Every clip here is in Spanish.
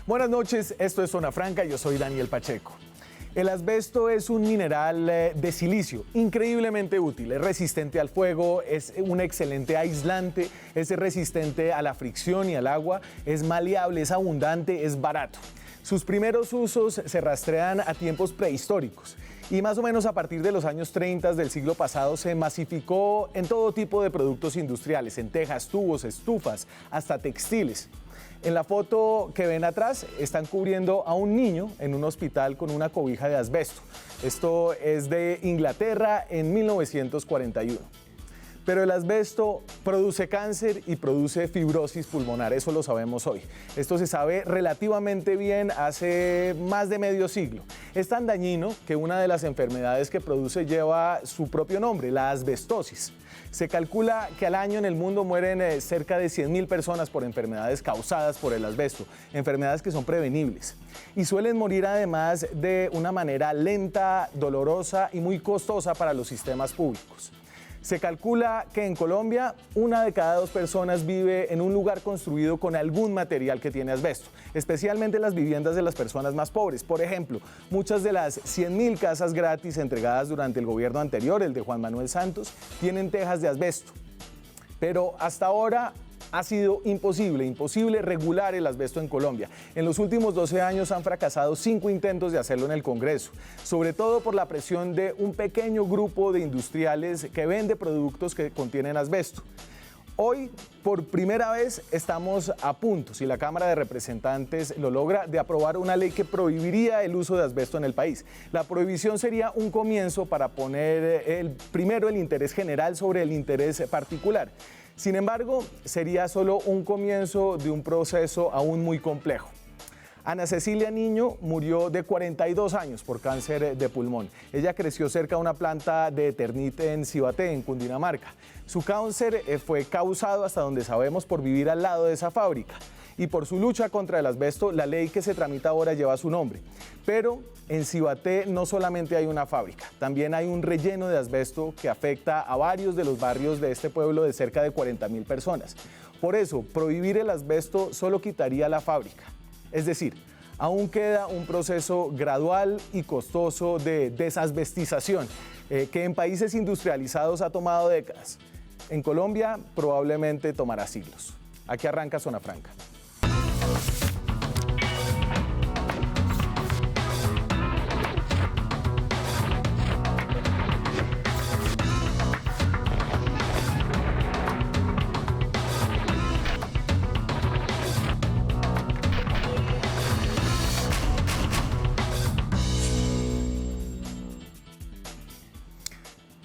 Buenas noches, esto es Zona Franca, yo soy Daniel Pacheco. El asbesto es un mineral de silicio increíblemente útil, es resistente al fuego, es un excelente aislante, es resistente a la fricción y al agua, es maleable, es abundante, es barato. Sus primeros usos se rastrean a tiempos prehistóricos y más o menos a partir de los años 30 del siglo pasado se masificó en todo tipo de productos industriales, en tejas, tubos, estufas, hasta textiles. En la foto que ven atrás están cubriendo a un niño en un hospital con una cobija de asbesto. Esto es de Inglaterra en 1941. Pero el asbesto produce cáncer y produce fibrosis pulmonar, eso lo sabemos hoy. Esto se sabe relativamente bien hace más de medio siglo. Es tan dañino que una de las enfermedades que produce lleva su propio nombre, la asbestosis. Se calcula que al año en el mundo mueren cerca de 100.000 personas por enfermedades causadas por el asbesto, enfermedades que son prevenibles. Y suelen morir además de una manera lenta, dolorosa y muy costosa para los sistemas públicos. Se calcula que en Colombia 1 de cada 2 personas vive en un lugar construido con algún material que tiene asbesto, especialmente las viviendas de las personas más pobres. Por ejemplo, muchas de las 100.000 casas gratis entregadas durante el gobierno anterior, el de Juan Manuel Santos, tienen tejas de asbesto. Pero hasta ahora ha sido imposible regular el asbesto en Colombia. En los últimos 12 años han fracasado 5 intentos de hacerlo en el Congreso, sobre todo por la presión de un pequeño grupo de industriales que vende productos que contienen asbesto. Hoy, por primera vez, estamos a punto, si la Cámara de Representantes lo logra, de aprobar una ley que prohibiría el uso de asbesto en el país. La prohibición sería un comienzo para poner primero el interés general sobre el interés particular. Sin embargo, sería solo un comienzo de un proceso aún muy complejo. Ana Cecilia Niño murió de 42 años por cáncer de pulmón. Ella creció cerca de una planta de Eternit en Cibaté, en Cundinamarca. Su cáncer fue causado, hasta donde sabemos, por vivir al lado de esa fábrica. Y por su lucha contra el asbesto, la ley que se tramita ahora lleva su nombre. Pero en Cibaté no solamente hay una fábrica, también hay un relleno de asbesto que afecta a varios de los barrios de este pueblo de cerca de 40.000 personas. Por eso, prohibir el asbesto solo quitaría la fábrica. Es decir, aún queda un proceso gradual y costoso de desasbestización que en países industrializados ha tomado décadas. En Colombia probablemente tomará siglos. Aquí arranca Zona Franca.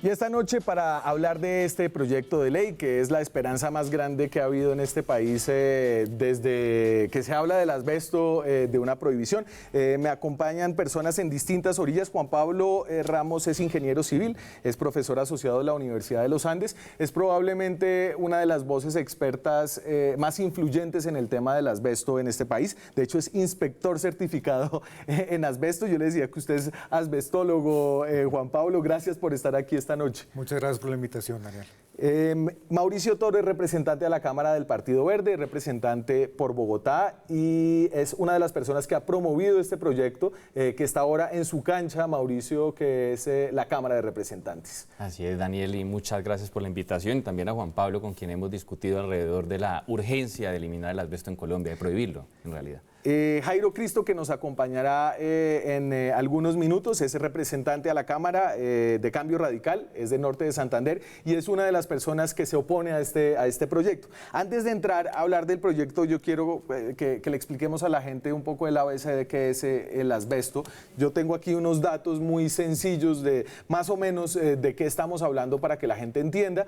Y esta noche, para hablar de este proyecto de ley, que es la esperanza más grande que ha habido en este país desde que se habla del asbesto, de una prohibición, me acompañan personas en distintas orillas. Juan Pablo Ramos es ingeniero civil, es profesor asociado de la Universidad de los Andes, es probablemente una de las voces expertas más influyentes en el tema del asbesto en este país. De hecho, es inspector certificado en asbesto. Yo le decía que usted es asbestólogo. Juan Pablo, gracias por estar aquí esta noche. Muchas gracias por la invitación, Daniel. Mauricio Toro es representante a la Cámara del Partido Verde, representante por Bogotá, y es una de las personas que ha promovido este proyecto, que está ahora en su cancha, Mauricio, que es la Cámara de Representantes. Así es, Daniel, y muchas gracias por la invitación, y también a Juan Pablo, con quien hemos discutido alrededor de la urgencia de eliminar el asbesto en Colombia, de prohibirlo, en realidad. Jairo Cristo, que nos acompañará en algunos minutos, es representante a la Cámara de Cambio Radical, es de Norte de Santander y es una de las personas que se opone a este proyecto. Antes de entrar a hablar del proyecto, yo quiero que le expliquemos a la gente un poco el ABC de qué es el asbesto. Yo tengo aquí unos datos muy sencillos de más o menos de qué estamos hablando para que la gente entienda,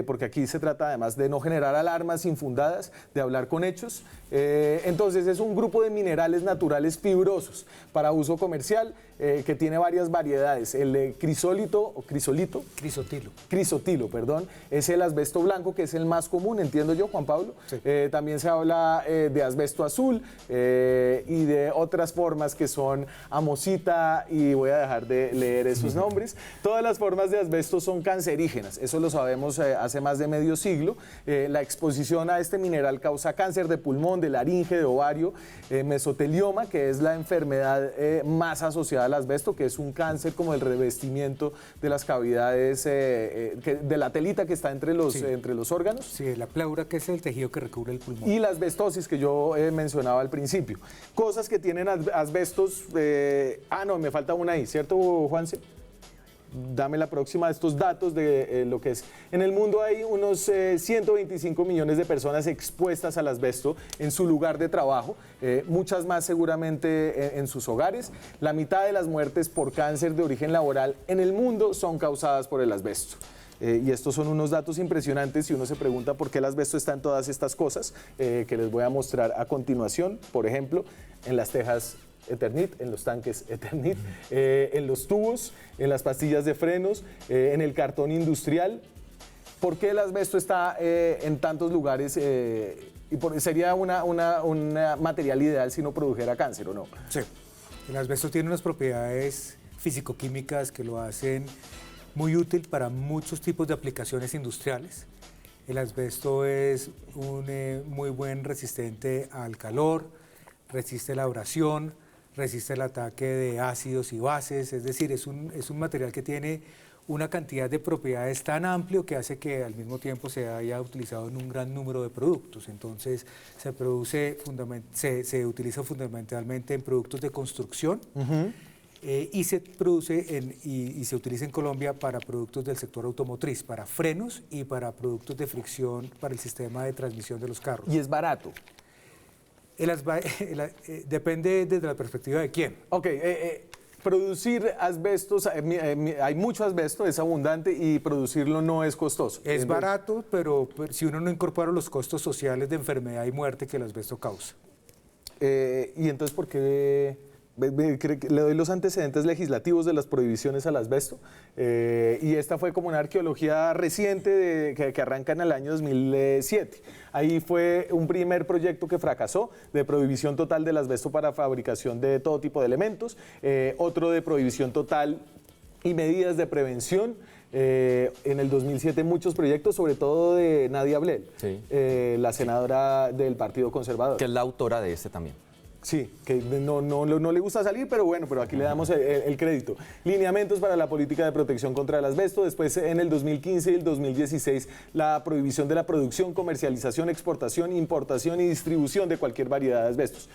porque aquí se trata además de no generar alarmas infundadas, de hablar con hechos. Entonces es un grupo de minerales naturales fibrosos para uso comercial que tiene varias variedades. El crisólito o crisolito. Crisotilo, perdón. Es el asbesto blanco, que es el más común, entiendo yo, Juan Pablo. Sí. También se habla de asbesto azul y de otras formas que son amosita, y voy a dejar de leer esos nombres. Todas las formas de asbesto son cancerígenas, eso lo sabemos hace más de medio siglo. La exposición a este mineral causa cáncer de pulmón, de laringe, de ovario, mesotelioma, que es la enfermedad más asociada al asbesto, que es un cáncer como el revestimiento de las cavidades, de la telita que está entre los órganos. Sí, la pleura, que es el tejido que recubre el pulmón. Y la asbestosis, que yo mencionaba al principio. Cosas que tienen asbestos. No, me falta una ahí, ¿cierto, Juanse? Dame la próxima, estos datos de lo que es. En el mundo hay unos 125 millones de personas expuestas al asbesto en su lugar de trabajo, muchas más seguramente en sus hogares. La mitad de las muertes por cáncer de origen laboral en el mundo son causadas por el asbesto. Y estos son unos datos impresionantes y uno se pregunta por qué el asbesto está en todas estas cosas que les voy a mostrar a continuación. Por ejemplo, en las tejas Eternit, en los tanques Eternit, en los tubos, en las pastillas de frenos, en el cartón industrial. ¿Por qué el asbesto está en tantos lugares? Sería una material ideal si no produjera cáncer, ¿o no? Sí, el asbesto tiene unas propiedades físico-químicas que lo hacen muy útil para muchos tipos de aplicaciones industriales. El asbesto es un muy buen resistente al calor, resiste la abrasión, resiste el ataque de ácidos y bases, es decir, es un material que tiene una cantidad de propiedades tan amplio que hace que al mismo tiempo se haya utilizado en un gran número de productos. Entonces se utiliza fundamentalmente en productos de construcción. Y se produce y se utiliza en Colombia para productos del sector automotriz, para frenos y para productos de fricción para el sistema de transmisión de los carros. ¿Y es barato? Depende desde la perspectiva de quién. Ok, producir asbestos, hay mucho asbesto, es abundante y producirlo no es costoso. Es barato, pero si uno no incorpora los costos sociales de enfermedad y muerte que el asbesto causa. ¿Y entonces por qué? Le doy los antecedentes legislativos de las prohibiciones al asbesto y esta fue como una arqueología reciente que arranca en el año 2007. Ahí fue un primer proyecto que fracasó de prohibición total del asbesto para fabricación de todo tipo de elementos, otro de prohibición total y medidas de prevención. En el 2007 muchos proyectos, sobre todo de Nadia Blel, sí, la senadora del Partido Conservador. Que es la autora de este también. Sí, que no le gusta salir, pero bueno, pero aquí le damos el crédito. Lineamientos para la política de protección contra el asbesto. Después, en el 2015 y el 2016, la prohibición de la producción, comercialización, exportación, importación y distribución de cualquier variedad de asbestos.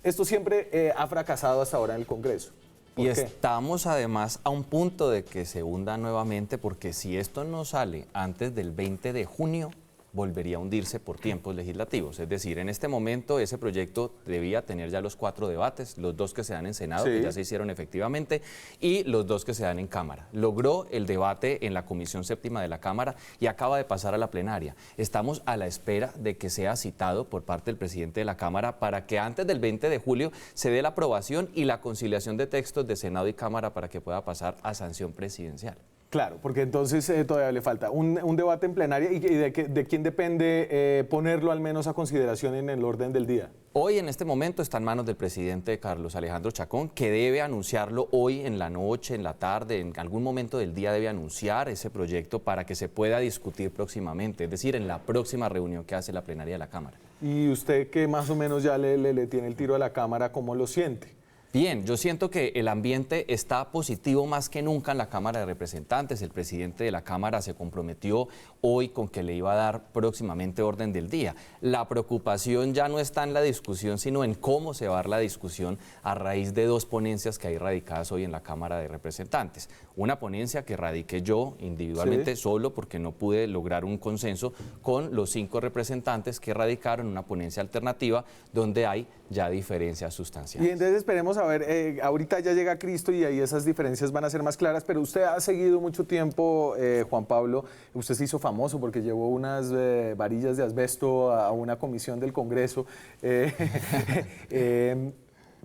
Esto siempre ha fracasado hasta ahora en el Congreso. Y estamos además a un punto de que se hunda nuevamente, porque si esto no sale antes del 20 de junio, volvería a hundirse por tiempos legislativos. Es decir, en este momento ese proyecto debía tener ya los 4 debates, los 2 que se dan en Senado, sí, que ya se hicieron efectivamente, y los 2 que se dan en Cámara. Logró el debate en la Comisión Séptima de la Cámara y acaba de pasar a la plenaria. Estamos a la espera de que sea citado por parte del presidente de la Cámara para que antes del 20 de julio se dé la aprobación y la conciliación de textos de Senado y Cámara para que pueda pasar a sanción presidencial. Claro, porque entonces todavía le falta un debate en plenaria y de quién depende ponerlo al menos a consideración en el orden del día. Hoy en este momento está en manos del presidente Carlos Alejandro Chacón, que debe anunciarlo hoy en la noche, en la tarde, en algún momento del día debe anunciar ese proyecto para que se pueda discutir próximamente, es decir, en la próxima reunión que hace la plenaria de la Cámara. Y usted que más o menos ya le tiene el tiro a la Cámara, ¿cómo lo siente? Bien, yo siento que el ambiente está positivo más que nunca en la Cámara de Representantes. El presidente de la Cámara se comprometió hoy con que le iba a dar próximamente orden del día. La preocupación ya no está en la discusión, sino en cómo se va a dar la discusión a raíz de 2 ponencias que hay radicadas hoy en la Cámara de Representantes. Una ponencia que radiqué yo individualmente, sí, solo porque no pude lograr un consenso con los 5 representantes que radicaron una ponencia alternativa donde hay ya diferencias sustanciales. Y entonces esperemos a ver, ahorita ya llega Cristo y ahí esas diferencias van a ser más claras, pero usted ha seguido mucho tiempo, Juan Pablo, usted se hizo famoso porque llevó unas varillas de asbesto a una comisión del Congreso.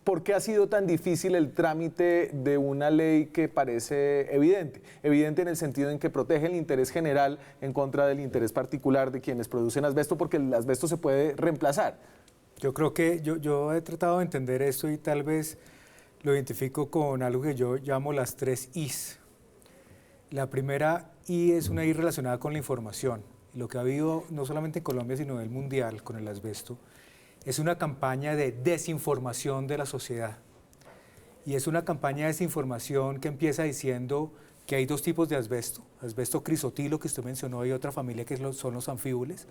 ¿Por qué ha sido tan difícil el trámite de una ley que parece evidente? Evidente en el sentido en que protege el interés general en contra del interés particular de quienes producen asbesto, porque el asbesto se puede reemplazar. Yo creo que yo he tratado de entender esto y tal vez lo identifico con algo que yo llamo las 3 Is. La primera I es una I relacionada con la información. Lo que ha habido no solamente en Colombia, sino en el mundial con el asbesto, es una campaña de desinformación de la sociedad. Y es una campaña de desinformación que empieza diciendo que hay dos tipos de asbesto. Asbesto crisotilo, que usted mencionó, y otra familia que son los anfíboles.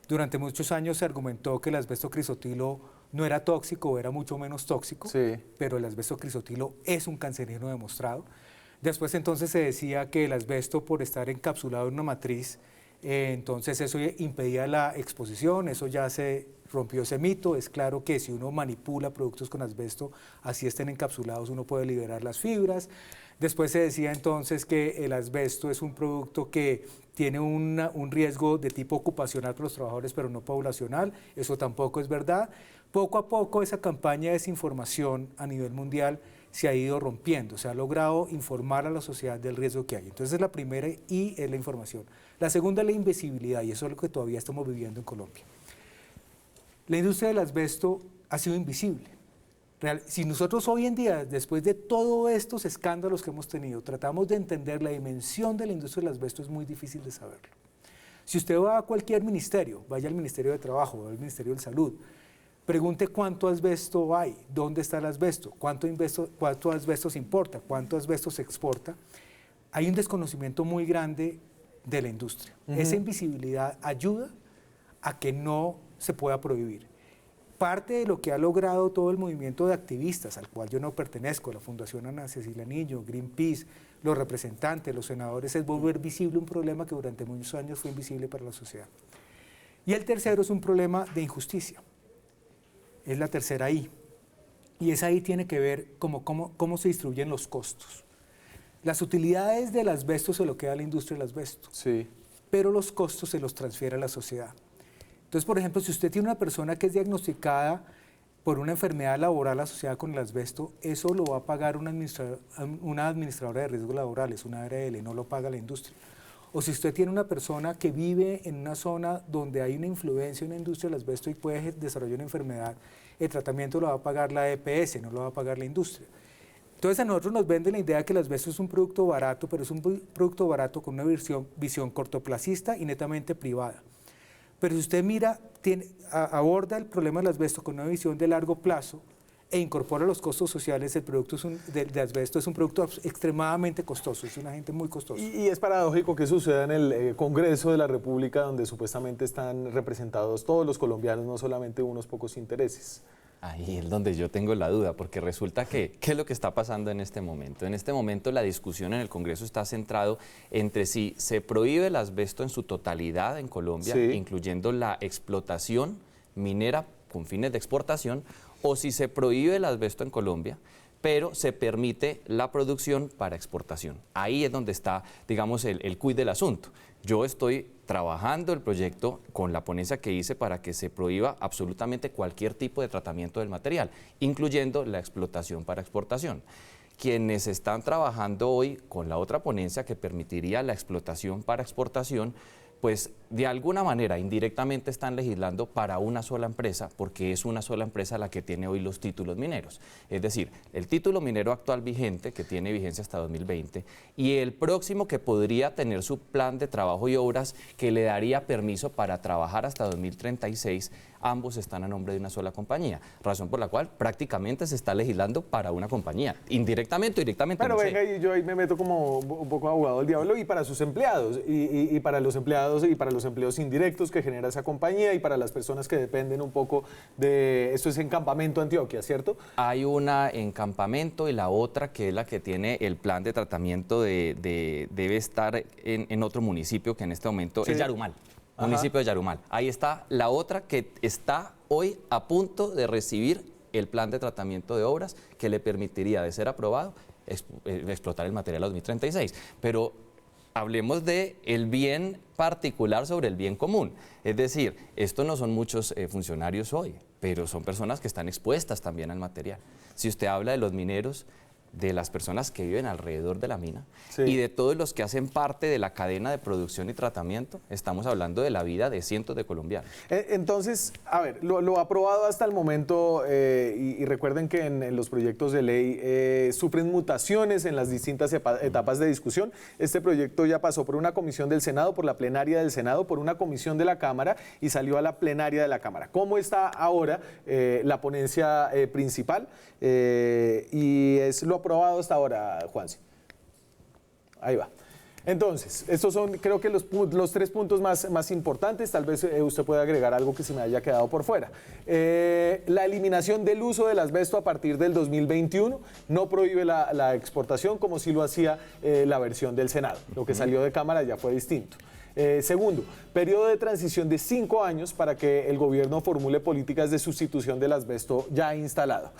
Durante muchos años se argumentó que el asbesto crisotilo no era tóxico, era mucho menos tóxico, Sí. pero el asbesto crisotilo es un cancerígeno demostrado. Después entonces se decía que el asbesto, por estar encapsulado en una matriz, entonces eso impedía la exposición, eso ya se rompió ese mito. Es claro que si uno manipula productos con asbesto, así estén encapsulados, uno puede liberar las fibras. Después se decía entonces que el asbesto es un producto que tiene un riesgo de tipo ocupacional para los trabajadores, pero no poblacional. Eso tampoco es verdad. Poco a poco esa campaña de desinformación a nivel mundial se ha ido rompiendo, se ha logrado informar a la sociedad del riesgo que hay. Entonces la primera I es la información. La segunda es la invisibilidad, y eso es lo que todavía estamos viviendo en Colombia. La industria del asbesto ha sido invisible. Si nosotros hoy en día, después de todos estos escándalos que hemos tenido, tratamos de entender la dimensión de la industria del asbesto, es muy difícil de saberlo. Si usted va a cualquier ministerio, vaya al Ministerio de Trabajo, vaya al Ministerio de Salud, pregunte cuánto asbesto hay, dónde está el asbesto, cuánto asbesto se importa, cuánto asbesto se exporta. Hay un desconocimiento muy grande de la industria. Esa invisibilidad ayuda a que no se pueda prohibir. Parte de lo que ha logrado todo el movimiento de activistas, al cual yo no pertenezco, la Fundación Ana Cecilia Niño, Greenpeace, los representantes, los senadores, es volver visible un problema que durante muchos años fue invisible para la sociedad. Y el tercero es un problema de injusticia. Es la tercera I. Y esa I tiene que ver cómo se distribuyen los costos. Las utilidades del asbesto se lo queda a la industria del asbesto, Sí. pero los costos se los transfiere a la sociedad. Entonces, por ejemplo, si usted tiene una persona que es diagnosticada por una enfermedad laboral asociada con el asbesto, eso lo va a pagar una administradora de riesgos laborales, una ARL, no lo paga la industria. O si usted tiene una persona que vive en una zona donde hay una influencia en la industria del asbesto y puede desarrollar una enfermedad, el tratamiento lo va a pagar la EPS, no lo va a pagar la industria. Entonces a nosotros nos vende la idea de que el asbesto es un producto barato, pero es un producto barato con una visión cortoplacista y netamente privada. Pero si usted mira, aborda el problema del asbesto con una visión de largo plazo e incorpora los costos sociales, el producto de asbesto es un producto extremadamente costoso, es un agente muy costoso. Y es paradójico que suceda en el Congreso de la República, donde supuestamente están representados todos los colombianos, no solamente unos pocos intereses. Ahí es donde yo tengo la duda, porque resulta que, ¿qué es lo que está pasando en este momento? En este momento la discusión en el Congreso está centrado entre si se prohíbe el asbesto en su totalidad en Colombia, Sí, incluyendo la explotación minera con fines de exportación, o si se prohíbe el asbesto en Colombia, pero se permite la producción para exportación. Ahí es donde está, digamos, el quid del asunto. Yo estoy trabajando el proyecto con la ponencia que hice para que se prohíba absolutamente cualquier tipo de tratamiento del material, incluyendo la explotación para exportación. Quienes están trabajando hoy con la otra ponencia que permitiría la explotación para exportación, pues de alguna manera indirectamente están legislando para una sola empresa, porque es una sola empresa la que tiene hoy los títulos mineros. Es decir, el título minero actual vigente, que tiene vigencia hasta 2020, y el próximo que podría tener su plan de trabajo y obras que le daría permiso para trabajar hasta 2036, ambos están a nombre de una sola compañía, razón por la cual prácticamente se está legislando para una compañía, indirectamente o directamente. Pero no sé. venga, y yo ahí me meto como un poco abogado del diablo, y para sus empleados, y para los empleados y para los empleos indirectos que genera esa compañía, y para las personas que dependen un poco de, esto es en Campamento Antioquia, ¿cierto? Hay una en Campamento y la otra que es la que tiene el plan de tratamiento debe estar en otro municipio que en este momento Sí. es Yarumal, Ajá. municipio de Yarumal. Ahí está la otra que está hoy a punto de recibir el plan de tratamiento de obras que le permitiría, de ser aprobado, explotar el material a 2036. Pero hablemos de el bien particular sobre el bien común. Es decir, estos no son muchos funcionarios hoy, pero son personas que están expuestas también al material. Si usted habla de los mineros, de las personas que viven alrededor de la mina Sí. y de todos los que hacen parte de la cadena de producción y tratamiento. Estamos hablando de la vida de cientos de colombianos. Entonces, a ver, lo aprobado hasta el momento, y recuerden que en los proyectos de ley sufren mutaciones en las distintas etapas de discusión. Este proyecto ya pasó por una comisión del Senado, por la plenaria del Senado, por una comisión de la Cámara y salió a la plenaria de la Cámara. ¿Cómo está ahora la ponencia principal? Y es lo aprobado hasta ahora, Juanse. Ahí va. Entonces, estos son creo que los 3 puntos más importantes. Tal vez usted pueda agregar algo que se me haya quedado por fuera. La eliminación del uso del asbesto a partir del 2021 no prohíbe la exportación como sí lo hacía la versión del Senado. Lo que salió de Cámara ya fue distinto. Segundo, periodo de transición de 5 años para que el gobierno formule políticas de sustitución del asbesto ya instalado.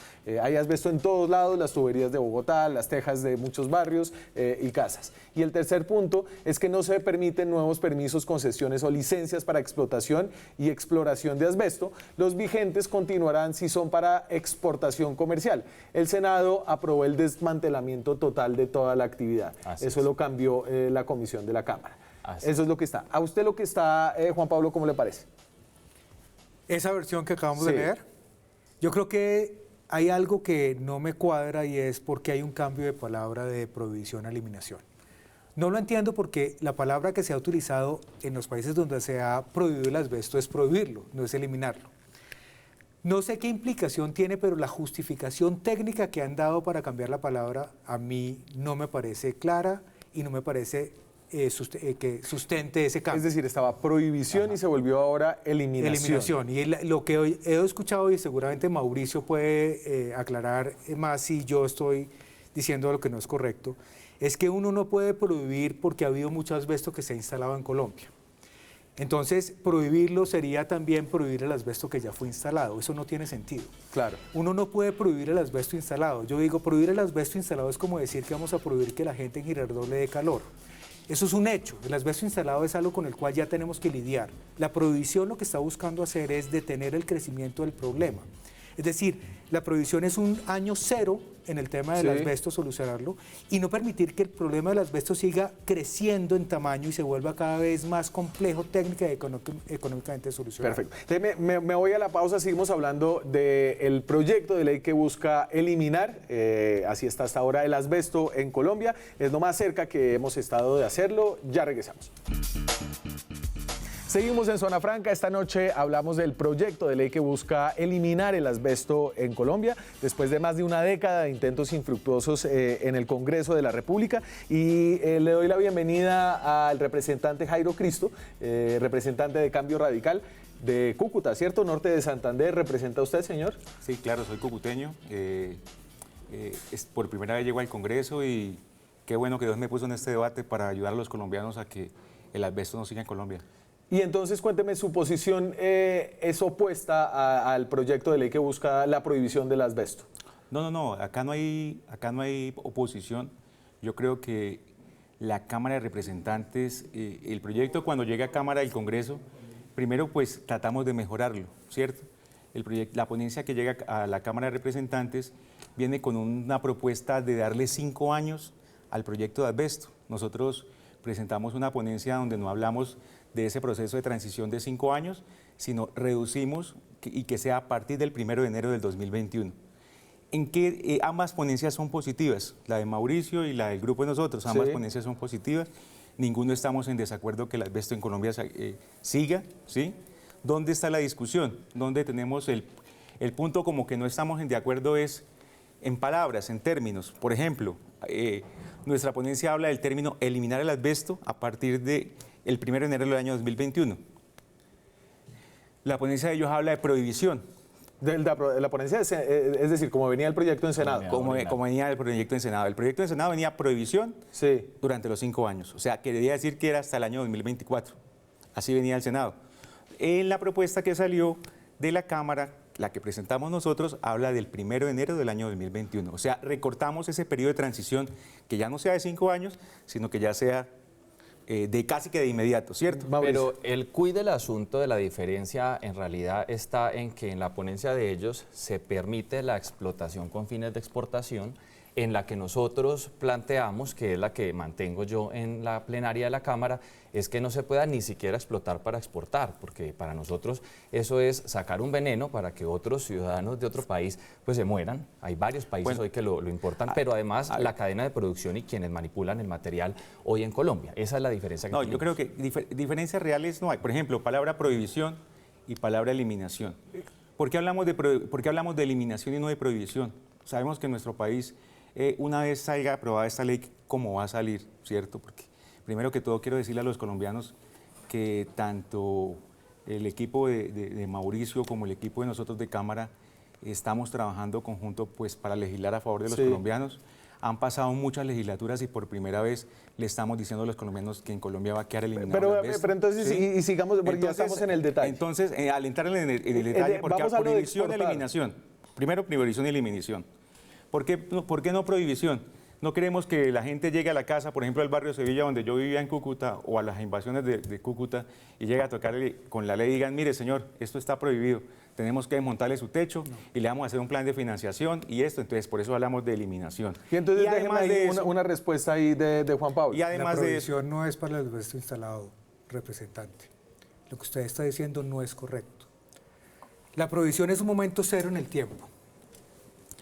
Hay asbesto en todos lados, las tuberías de Bogotá, las tejas de muchos barrios y casas. Y el tercer punto es que no se permiten nuevos permisos, concesiones o licencias para explotación y exploración de asbesto. Los vigentes continuarán si son para exportación comercial. El Senado aprobó el desmantelamiento total de toda la actividad. Eso lo cambió la comisión de la Cámara. Eso es lo que está. ¿A usted lo que está, Juan Pablo, cómo le parece? Esa versión que acabamos Sí. de leer, yo creo que hay algo que no me cuadra y es porque hay un cambio de palabra de prohibición a eliminación. No lo entiendo porque la palabra que se ha utilizado en los países donde se ha prohibido el asbesto es prohibirlo, no es eliminarlo. No sé qué implicación tiene, pero la justificación técnica que han dado para cambiar la palabra a mí no me parece clara y no me parece que sustente ese cambio. Es decir, estaba prohibición y se volvió ahora eliminación. Y lo que hoy he escuchado, y seguramente Mauricio puede aclarar más si yo estoy diciendo lo que no es correcto, es que uno no puede prohibir porque ha habido mucho asbesto que se ha instalado en Colombia. Entonces, prohibirlo sería también prohibir el asbesto que ya fue instalado. Eso no tiene sentido. Claro. Uno no puede prohibir el asbesto instalado. Yo digo, prohibir el asbesto instalado es como decir que vamos a prohibir que la gente en Girardot le dé calor. Eso es un hecho. El asbesto instalado es algo con el cual ya tenemos que lidiar. La prohibición lo que está buscando hacer es detener el crecimiento del problema. Es decir, la prohibición es un año cero en el tema del asbesto, solucionarlo, y no permitir que el problema del asbesto siga creciendo en tamaño y se vuelva cada vez más complejo técnica y económicamente solucionar. Perfecto. Entonces, me voy a la pausa, seguimos hablando del proyecto de ley que busca eliminar, así está hasta ahora, el asbesto en Colombia. Es lo más cerca que hemos estado de hacerlo. Ya regresamos. Seguimos en Zona Franca. Esta noche hablamos del proyecto de ley que busca eliminar el asbesto en Colombia, después de más de una década de intentos infructuosos en el Congreso de la República. Y le doy la bienvenida al representante Jairo Cristo, representante de Cambio Radical de Cúcuta, ¿cierto? Norte de Santander. ¿Representa usted, señor? Sí, claro, soy cucuteño. Por primera vez llego al Congreso y qué bueno que Dios me puso en este debate para ayudar a los colombianos a que el asbesto no siga en Colombia. Y entonces cuénteme, su posición es opuesta al proyecto de ley que busca la prohibición del asbesto. No, acá no hay oposición. Yo creo que la Cámara de Representantes, el proyecto cuando llegue a Cámara del Congreso, primero pues tratamos de mejorarlo, ¿cierto? La ponencia que llega a la Cámara de Representantes viene con una propuesta de darle 5 años al proyecto de asbesto. Nosotros presentamos una ponencia donde no hablamos de ese proceso de transición de 5 años, sino reducimos y que sea a partir del 1 de enero del 2021. En que ambas ponencias son positivas, la de Mauricio y la del grupo de nosotros, ambas ponencias son positivas, ninguno estamos en desacuerdo que el asbesto en Colombia siga, ¿sí? ¿Dónde está la discusión? ¿Dónde tenemos el punto como que no estamos de acuerdo es en palabras, en términos? Por ejemplo, nuestra ponencia habla del término eliminar el asbesto a partir del 1 de enero del año 2021. La ponencia de ellos habla de prohibición. La ponencia, es decir, como venía el proyecto en Senado. Como venía el proyecto en Senado. El proyecto en Senado venía prohibición durante los 5 años. O sea, quería decir que era hasta el año 2024. Así venía el Senado. En la propuesta que salió de la Cámara, la que presentamos nosotros, habla del 1 de enero del año 2021. O sea, recortamos ese periodo de transición que ya no sea de 5 años, sino que ya sea de casi que de inmediato, ¿cierto? Pero el quid del asunto de la diferencia en realidad está en que en la ponencia de ellos se permite la explotación con fines de exportación en la que nosotros planteamos, que es la que mantengo yo en la plenaria de la Cámara, es que no se pueda ni siquiera explotar para exportar, porque para nosotros eso es sacar un veneno para que otros ciudadanos de otro país pues se mueran. Hay varios países hoy que lo importan, pero además la cadena de producción y quienes manipulan el material hoy en Colombia. Esa es la diferencia que No, tenemos. yo creo que diferencias reales no hay. Por ejemplo, palabra prohibición y palabra eliminación. ¿Por qué hablamos de eliminación y no de prohibición? Sabemos que en nuestro país, una vez salga aprobada esta ley, ¿cómo va a salir? ¿Cierto? Porque primero que todo quiero decirle a los colombianos que tanto el equipo de Mauricio como el equipo de nosotros de Cámara estamos trabajando conjunto pues, para legislar a favor de los colombianos. Han pasado muchas legislaturas y por primera vez le estamos diciendo a los colombianos que en Colombia va a quedar eliminado. Pero entonces, ¿sí? y sigamos, porque ya estamos en el detalle. Entonces, al entrar en el detalle, porque vamos a lo de prohibición y exportar. eliminación. Primero, prohibición y eliminación. ¿Por qué no prohibición? No queremos que la gente llegue a la casa, por ejemplo, al barrio de Sevilla, donde yo vivía en Cúcuta, o a las invasiones de Cúcuta, y llegue a tocarle con la ley y digan, mire, señor, esto está prohibido, tenemos que desmontarle su techo y le vamos a hacer un plan de financiación y esto, entonces por eso hablamos de eliminación. Y entonces déjeme además ahí de eso, una respuesta ahí de Juan Pablo. y además la de eso, prohibición no es para el asbesto instalado, representante. Lo que usted está diciendo no es correcto. La prohibición es un momento cero en el tiempo,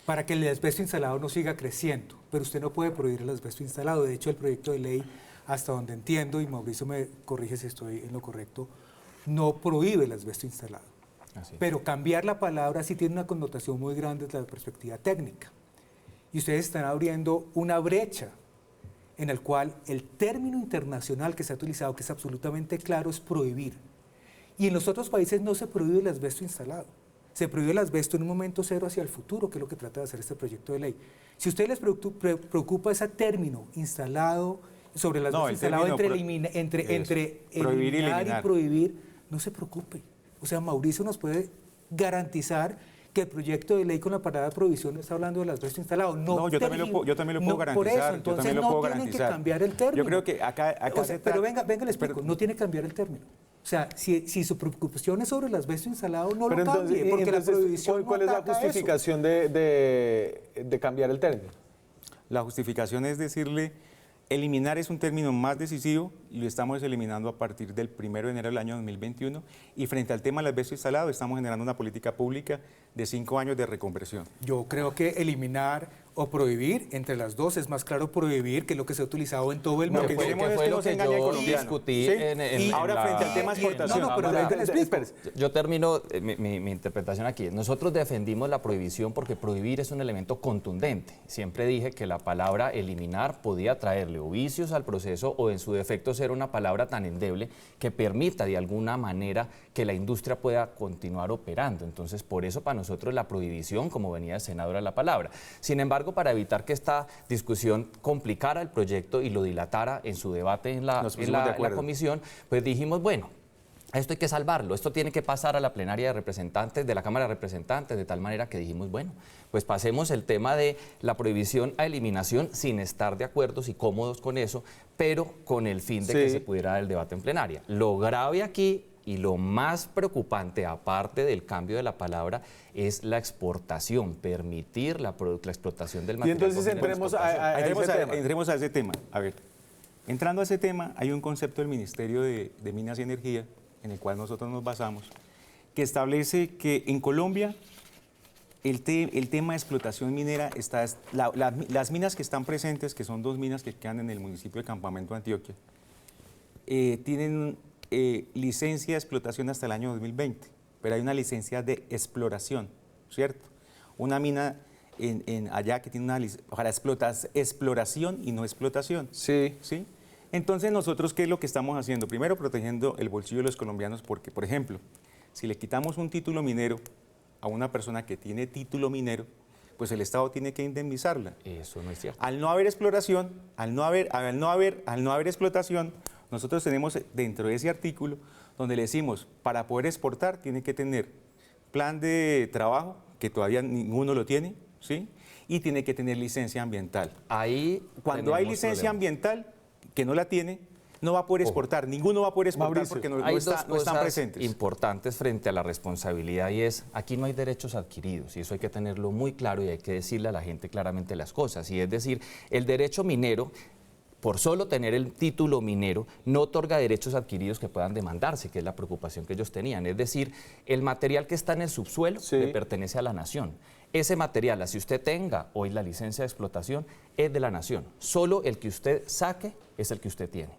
para que el asbesto instalado no siga creciendo, pero usted no puede prohibir el asbesto instalado. De hecho, el proyecto de ley, hasta donde entiendo, y Mauricio me corrige si estoy en lo correcto, no prohíbe el asbesto instalado. Así es. Pero cambiar la palabra sí tiene una connotación muy grande desde la perspectiva técnica. Y ustedes están abriendo una brecha en la cual el término internacional que se ha utilizado, que es absolutamente claro, es prohibir. Y en los otros países no se prohíbe el asbesto instalado. Se prohíbe el asbesto en un momento cero hacia el futuro, que es lo que trata de hacer este proyecto de ley. Si a ustedes les preocupa ese término instalado, sobre el asbesto instalado entre prohibir y eliminar y eliminar. prohibir, no se preocupe. O sea, Mauricio nos puede garantizar que el proyecto de ley con la palabra prohibición no está hablando del asbesto instalado. No, yo también lo puedo garantizar. Por eso, yo entonces también lo no puedo tienen garantizar. que cambiar el término. Yo creo que acá O sea, pero venga, le explico, no tiene que cambiar el término. O sea, si su preocupación es sobre el asbesto instalado, no Pero lo cambie, porque la prohibición ¿cuál no es la ataca eso. justificación de cambiar el término? La justificación es decirle, eliminar es un término más decisivo y lo estamos eliminando a partir del 1 de enero del año 2021 y frente al tema del asbesto instalado estamos generando una política pública de 5 años de reconversión. Yo creo que eliminar o prohibir, entre las dos es más claro prohibir, que es lo que se ha utilizado en todo el Lo mundo. que fue- queremos que es fue que lo no se que engañe al yo colombiano. discutí ¿sí? en Ahora la- frente al tema exportación. No, pero venga, le explico. Yo termino mi interpretación aquí. Nosotros defendimos la prohibición porque prohibir es un elemento contundente. Siempre dije que la palabra eliminar podía traerle o vicios al proceso o en su defecto ser una palabra tan endeble que permita de alguna manera que la industria pueda continuar operando. Entonces, por eso para nosotros la prohibición, como venía el senador, era la palabra. Sin embargo, para evitar que esta discusión complicara el proyecto y lo dilatara en su debate en la Nos pusimos de acuerdo. comisión, pues dijimos, bueno, esto hay que salvarlo, esto tiene que pasar a la plenaria de representantes, de la Cámara de Representantes, de tal manera que dijimos, bueno, pues pasemos el tema de la prohibición a eliminación sin estar de acuerdo y cómodos con eso, pero con el fin de que se pudiera dar el debate en plenaria. Lo grave aquí y lo más preocupante, aparte del cambio de la palabra, es la exportación, permitir la explotación del Y material. entonces bauxita por entremos exportación. Entremos a ese tema. A ver, entrando a ese tema, hay un concepto del Ministerio de Minas y Energía, en el cual nosotros nos basamos, que establece que en Colombia el tema de explotación minera está, las minas que están presentes, que son 2 minas que quedan en el municipio de Campamento, Antioquia, tienen licencia de explotación hasta el año 2020, pero hay una licencia de exploración, ¿cierto? Una mina allá que tiene una licencia para exploración y no explotación. Sí. ¿Sí? Entonces nosotros, ¿qué es lo que estamos haciendo? Primero, protegiendo el bolsillo de los colombianos porque, por ejemplo, si le quitamos un título minero a una persona que tiene título minero, pues el Estado tiene que indemnizarla. Eso no es cierto. Al no haber exploración, al no haber explotación, nosotros tenemos dentro de ese artículo donde le decimos, para poder exportar tiene que tener plan de trabajo, que todavía ninguno lo tiene, ¿sí? Y tiene que tener licencia ambiental. Ahí Cuando hay tenemos licencia problemas. ambiental, que no la tiene, no va a poder exportar, ninguno va a poder exportar Mauricio, porque no Hay están dos cosas presentes. importantes frente a la responsabilidad y es, aquí no hay derechos adquiridos y eso hay que tenerlo muy claro y hay que decirle a la gente claramente las cosas. Y es decir, el derecho minero, por solo tener el título minero, no otorga derechos adquiridos que puedan demandarse, que es la preocupación que ellos tenían. Es decir, el material que está en el subsuelo le pertenece a la nación. Ese material, así usted tenga hoy la licencia de explotación, es de la nación. Solo el que usted saque es el que usted tiene.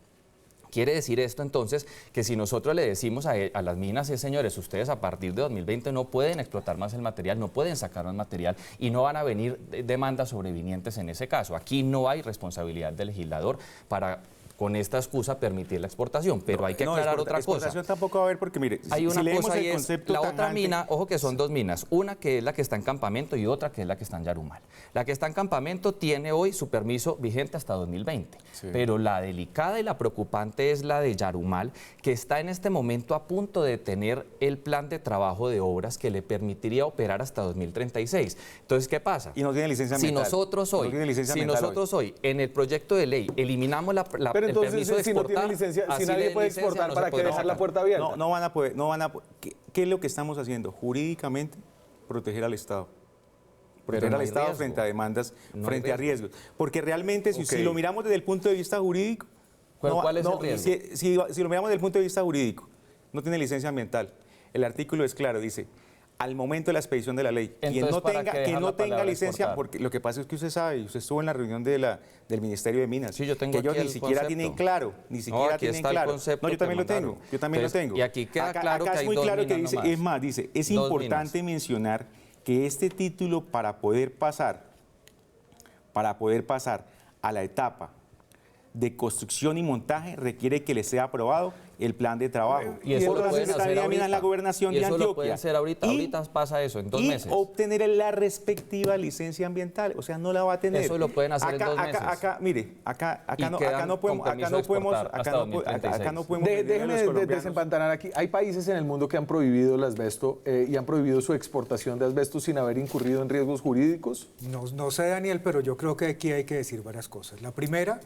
Quiere decir esto entonces que si nosotros le decimos a las minas, señores, ustedes a partir de 2020 no pueden explotar más el material, no pueden sacar más material y no van a venir demandas sobrevinientes en ese caso. Aquí no hay responsabilidad del legislador para, con esta excusa, permitir la exportación, pero hay que aclarar otra cosa. Exportación tampoco va a haber porque, mire, Hay una leemos cosa el y es concepto la otra tajante- mina, ojo que son dos minas, una que es la que está en Campamento y otra que es la que está en Yarumal. La que está en Campamento tiene hoy su permiso vigente hasta 2020, pero la delicada y la preocupante es la de Yarumal, que está en este momento a punto de tener el plan de trabajo de obras que le permitiría operar hasta 2036. Entonces, ¿qué pasa? Y no tiene licencia Si ambiental. nosotros No hoy, tiene licencia ambiental hoy en el proyecto de ley eliminamos Pero el entonces, permiso de si no exportar, tiene licencia, si así nadie le den puede licencia, exportar, no se ¿para qué podrá dejar la exportar. puerta abierta? No van a poder, ¿qué es lo que estamos haciendo? Jurídicamente, proteger al Estado. Proteger no al hay Estado riesgo. frente a demandas, No hay frente a riesgos. Porque realmente, si lo miramos desde el punto de vista jurídico, ¿Pero cuál es el riesgo? si lo miramos desde el punto de vista jurídico, no tiene licencia ambiental. El artículo es claro, dice, al momento de la expedición de la ley, quien Entonces, no ¿para tenga, qué quien dejar no la tenga palabra licencia, exportar? porque lo que pasa es que usted sabe, usted estuvo en la reunión del Ministerio de Minas, Sí, yo tengo que ellos aquí ni el siquiera concepto. tienen claro, ni siquiera aquí tienen está el claro. concepto No, yo también que lo tengo, mandaron. yo también Entonces, lo tengo. y aquí queda claro acá que es hay muy dos claro que minas dice, nomás. es más, dice, es Dos importante mencionar que este título para poder pasar a la etapa de construcción y montaje requiere que le sea aprobado el plan de trabajo. Y eso por lo la pueden Secretaría hacer de Minas en la ahorita. gobernación Y de eso Antioquia. lo pueden hacer ahorita. Ahorita pasa eso, en 2 meses. Obtener la respectiva licencia ambiental. O sea, no la va a tener. Eso lo pueden hacer en 2 meses. Mire, acá Y no quedan podemos, con acá permiso no de podemos, exportar hasta 2036. acá no podemos pedirle a los Déjeme colombianos. desempanar aquí. Hay países en el mundo que han prohibido el asbesto y han prohibido su exportación de asbesto sin haber incurrido en riesgos jurídicos. No sé, Daniel, pero yo creo que aquí hay que decir varias cosas. La primera,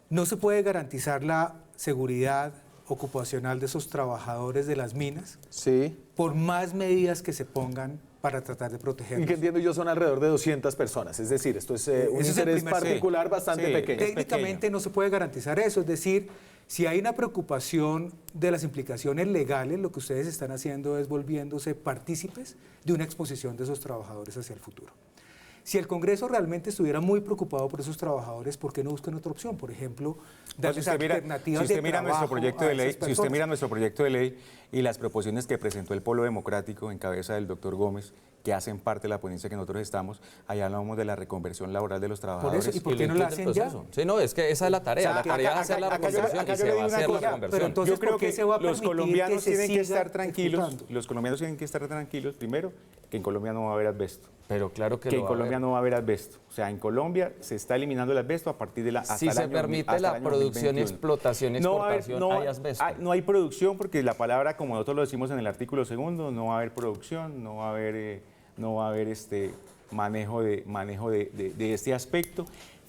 no se puede garantizar la seguridad ocupacional de esos trabajadores de las minas Sí. por más medidas que se pongan para tratar de Y protegerlos. que entiendo yo son alrededor de 200 personas. Es decir, esto es un Ese es el interés primer- particular sí, bastante sí. pequeño. Técnicamente no se puede garantizar eso, es decir, si hay una preocupación de las implicaciones legales, lo que ustedes están haciendo es volviéndose partícipes de una exposición de esos trabajadores hacia el futuro. Si el Congreso realmente estuviera muy preocupado por esos trabajadores, ¿por qué no buscan otra opción? Por ejemplo, darles alternativas si de usted mira nuestro trabajo proyecto a de ley, esas si usted personas. mira nuestro proyecto de ley y las proposiciones que presentó el Polo Democrático en cabeza del doctor Gómez, que hacen parte de la ponencia que nosotros estamos, allá hablamos de la reconversión laboral de los trabajadores. ¿y por Y qué lo no la incluye el hacen ya? proceso. Sí, no, es que esa es la tarea. O sea, La tarea acá- es hacer la acá yo- reconversión acá y yo se le va digo a una hacer la cosa, reconversión. pero entonces, yo creo ¿por qué que se va a los permitir colombianos que se tienen que siga estar tranquilos. ejecutando? Los colombianos tienen que estar tranquilos, primero, que en Colombia no va a haber asbesto. Pero claro que Que lo en va a Colombia haber. no va a haber asbesto. O sea, en Colombia se está eliminando el asbesto a partir de hasta Si el se año permite hasta la el año producción, 2021. explotación, exportación, hay asbesto. No hay producción porque la palabra, como nosotros lo decimos en el artículo 2, no va a haber producción, no va a haber manejo de este aspecto.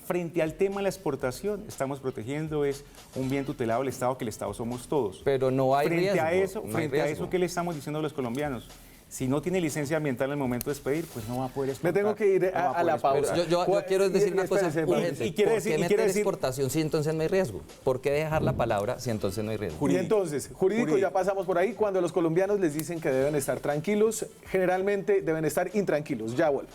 Frente al tema de la exportación, estamos protegiendo es un bien tutelado del Estado, que el Estado somos todos. Pero no hay frente riesgo. a eso, no hay frente a riesgo. eso, ¿qué le estamos diciendo a los colombianos? Si no tiene licencia ambiental en el momento de expedir, pues no va a poder exportar. Me tengo que ir no va a poder la exportar. pausa. Pero yo quiero decir una cosa Espérese, urgente. y quiere ¿Por decir- qué y meter quiere decir- exportación si entonces no hay riesgo? ¿Por qué dejar la palabra si entonces no hay riesgo? Y entonces, jurídico, ya pasamos por ahí. Cuando los colombianos les dicen que deben estar tranquilos, generalmente deben estar intranquilos. Ya vuelvo.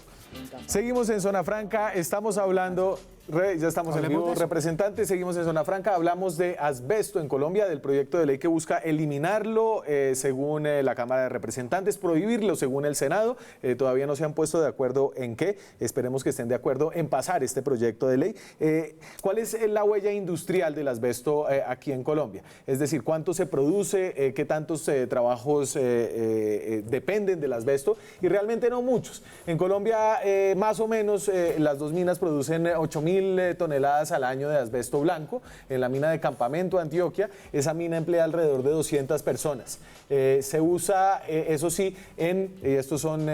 Seguimos en Zona Franca, estamos hablando, ya estamos en Hablemos vivo, de eso. representantes, seguimos en Zona Franca, hablamos de asbesto en Colombia, del proyecto de ley que busca eliminarlo según la Cámara de Representantes, prohibirlo según el Senado, todavía no se han puesto de acuerdo en qué, esperemos que estén de acuerdo en pasar este proyecto de ley. ¿Cuál es la huella industrial del asbesto aquí en Colombia? Es decir, ¿cuánto se produce, qué tantos trabajos dependen del asbesto? Y realmente no muchos. En Colombia, más o menos, las dos minas producen 8.000 12.000 toneladas al año de asbesto blanco en la mina de Campamento, Antioquia. Esa mina emplea alrededor de 200 personas. Se usa, eso sí, estos son